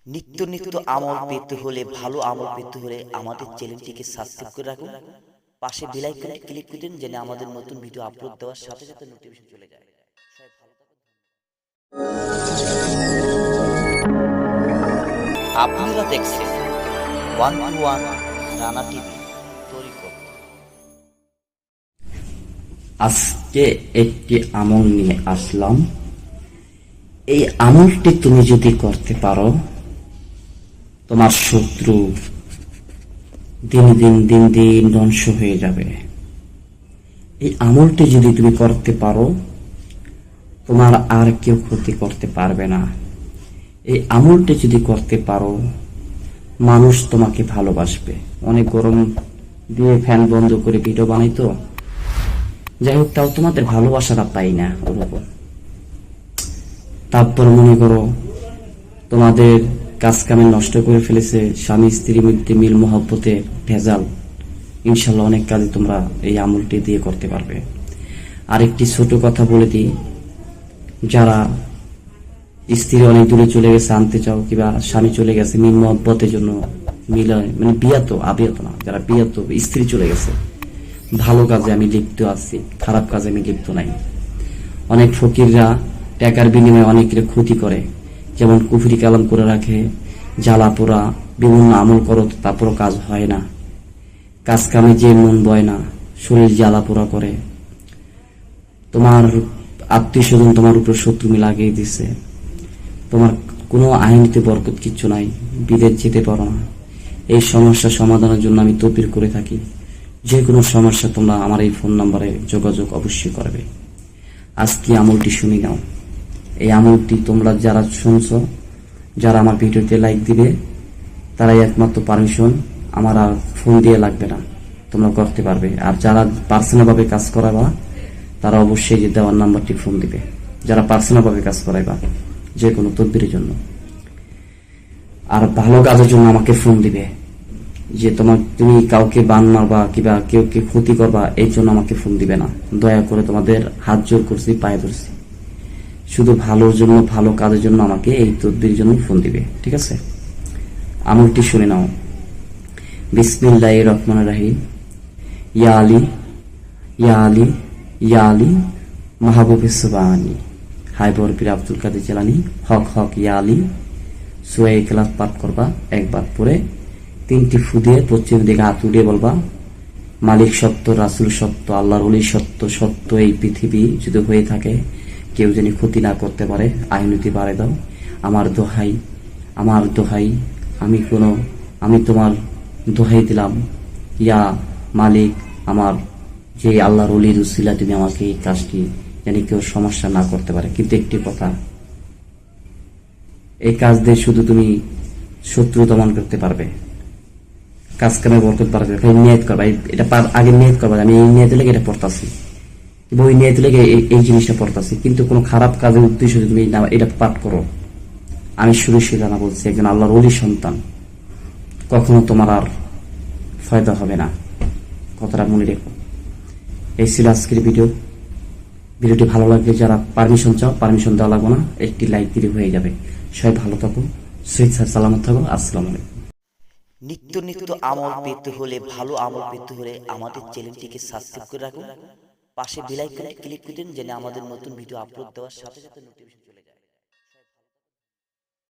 নিত্য নিত্য আমল পেতে হলে, ভালো আমল পেতে হলে আমাদের চ্যানেলটিকে সাবস্ক্রাইব করে রাখুন। পাশে বেল আইকনে ক্লিক করে দিন, যেন আমাদের নতুন ভিডিও আপলোড দেওয়ার সাথে সাথে নোটিফিকেশন চলে যায়। সবাই ভালো থাকুন। আপনারা দেখছেন one two one Rana TV তরিকত। আজকে একটি আমল নিয়ে আসলাম। এই আমলটি তুমি যদি করতে পারো, তোমার শত্রু দিন দিন ধ্বংস হয়ে যাবে। এই আমলটি যদি তুমি করতে পারো, তোমার আর কেউ ক্ষতি করতে পারবে না। এই আমলটি যদি করতে পারো, মানুষ তোমাকে ভালোবাসবে। অনেক গরম দিয়ে ফ্যান বন্ধ করে ভিডিও বানাই তো, যাই হোক, তাও তোমাদের ভালোবাসাটা পাই না ওরকম। তারপর মনে করো তোমাদের কাজ কামে নষ্ট করে ফেলেছে, স্বামী স্ত্রীর মধ্যে মিল মহব্বতে ভেজাল। ইনশাল্লাহ অনেক কাজে তোমরা এই আমলটি দিয়ে করতে পারবে। আরেকটি ছোট কথা বলে দিই, যারা স্ত্রী অনেক দূরে চলে গেছে আনতে চাও, কিংবা স্বামী চলে গেছে মিল মহব্বতের জন্য, মানে বিয়াত আবিয়াত না, যারা বিয়াত স্ত্রী চলে গেছে, ভালো কাজে আমি লিপ্ত আছি, খারাপ কাজে আমি লিপ্ত নাই। অনেক ফকিররা টাকার বিনিময়ে অনেকের ক্ষতি করে, যেমন কুফরি কালাম করে রাখে, জ্বালা পোড়া, বিভিন্ন আমল করো, তারপরও কাজ হয় না। কাজ কামে যে মন বয় না, শরীর জ্বালা পোড়া করে, তোমার আত্মীয় স্বজন তোমার উপর শত্রুমি লাগিয়ে দিছে, তোমার কোনো আইনিতে বরকত কিচ্ছু নাই, বিদেশ যেতে পারো না। এই সমস্যা সমাধানের জন্য আমি তদবির করে থাকি। যে কোনো সমস্যা তোমরা আমার এই ফোন নাম্বারে যোগাযোগ অবশ্যই করবে। আজকে আমলটি শুনে নাও। এই আমলটি তোমরা যারা শুনছো, যারা আমার ভিডিওতে লাইক দিবে, তারাই একমাত্র পারমিশন, আমার আর ফোন দিয়ে লাগবে না, তোমরা করতে পারবে। আর যারা পার্সোনাল ভাবে কাজ করাবা, তারা অবশ্যই যে দেওয়ার নাম্বারটি ফোন দিবে। যারা পার্সোনাল ভাবে কাজ করাইবা যে কোনো তদবিরের জন্য, আর ভালো কাজের জন্য আমাকে ফোন দিবে। যে তুমি কাউকে বান মারবা কিংবা কেউকে ক্ষতি করবা, এই জন্য আমাকে ফোন দিবে না। দয়া করে তোমাদের হাত জোর করছি, পায়ে ধরছি, শুধু ভালোর জন্য, ভালো কাজের জন্য আমাকে এই তদবির জন্য ফোন দিবে, ঠিক আছে? আমলটি শুনে নাও। বিসমিল্লাহির রহমানির রহিম। ইয়া আলী, ইয়া আলী, ইয়া আলী মাহবুবে সুবহানি। হাই বরপির আব্দুল কাদের জিলানী। হক হক ইয়া আলী। সূরা ইখলাস পাঠ করবা একবার, পরে 3টি ফু দিয়ে পশ্চিম দিকে হাত উঠিয়ে বলবা, মালিক সত্য, রাসূল সত্য, আল্লাহর ওলি সত্য, সত্য এই পৃথিবী যদি হয়ে থাকে, কেউ যেন ক্ষতি না করতে পারে, আইনতি বাড়ে দাও। আমার দোহাই, আমার দোহাই, আমি তোমার দোহাই দিলাম, ইয়া মালিক, আমার যে আল্লাহর ওলির উসিলা তুমি আমাকে এই কাজটি যেন কেউ সমস্যা না করতে পারে। কিন্তু একটি কথা, এই কাজ দিয়ে শুধু তুমি শত্রু দমন করতে পারবে, কাজ কামে বরকত পারবে। খালি নিয়ত করবা, এটা আগে নিয়ত করবা, আমি এই নিয়ত লেগে এটা পড়তাছি, ওই নিয়ত লেগে এই জিনিসটা পড়তাছি। কিন্তু কোনো খারাপ কাজের উদ্দেশ্য যদি তুমি এটা পাঠ করো, আমি শুরু জানা বলছি, একজন আল্লাহর ওলির সন্তান, কখনো তোমার আর ফায়দা হবে না, কথাটা মনে রেখো। এই ছিল আজকের ভিডিওটি ভালো লাগলে যারা পারমিশন চাও, পারমিশন দেওয়া লাগবে না, একটি লাইক দিলে হয়ে যাবে। সবাই ভালো থাকো, সহিত সালামত থাকো। আসসালামু আলাইকুম। নিত্য নিত্য আমল পেতে হলে, ভালো আমল পেতে হলে আমাদের চ্যানেলটিকে সাবস্ক্রাইব করে রাখুন। পাশে বেল আইকনে ক্লিক করে দিন, যেন আমাদের নতুন ভিডিও আপলোড দেওয়ার সাথে সাথে নোটিফিকেশন